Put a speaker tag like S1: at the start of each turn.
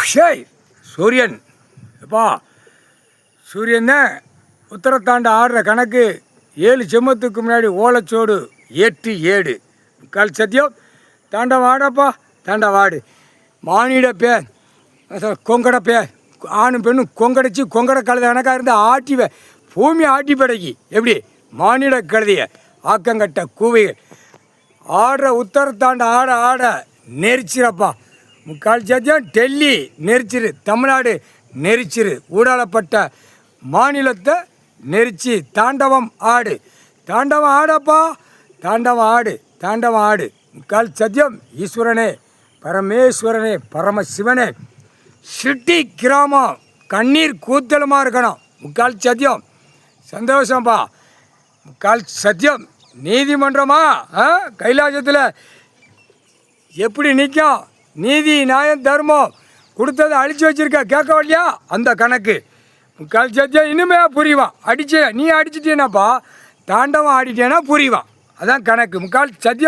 S1: ஷேய் சூரியன் எப்பா சூரியன் தான் உத்தரத்தாண்ட ஆடுற கணக்கு 7 செம்மத்துக்கு முன்னாடி ஓலைச்சோடு 8 7 கால் சத்தியம் தாண்டவ ஆடப்பா தாண்டவ ஆடு மானிட பேர் கொங்கட பேர் ஆணும் பெண்ணும் கொங்கடைச்சி கொங்கட கழுத கணக்காக இருந்து ஆட்டி பூமி ஆட்டி படைக்கி எப்படி மானிட கழுதிய ஆக்கங்கட்ட கூவைகள் ஆடுற உத்தரத்தாண்ட ஆட ஆட நெரிச்சிரப்பா முக்கால் சத்தியம் டெல்லி நெரிச்சிரு தமிழ்நாடு நெரிச்சிரு ஊடாலப்பட்ட மாநிலத்தை நெரிச்சி தாண்டவம் ஆடு தாண்டவம் ஆடப்பா தாண்டவம் ஆடு தாண்டவம் ஆடு முக்கால் சத்தியம் ஈஸ்வரனே பரமேஸ்வரனே பரமசிவனே சிட்டி கிராமம் கண்ணீர் கூத்தலுமா இருக்கணும் முக்கால் சத்தியம் சந்தோஷம்ப்பா முக்கால் சத்தியம் நீதிமன்றமா கைலாசத்தில் எப்படி நிற்கும் நீதி நியாயம் தர்மம் கொடுத்ததை அழிச்சு வச்சிருக்க கேட்கவில்லையா அந்த கணக்கு முக்கால் சத்தியம் இனிமே புரிவான் நீ அடிச்சிட்டேனாப்பா தாண்டவம் ஆடிட்டேன்னா புரிவான் அதான் கணக்கு முக்கால் சத்தியம்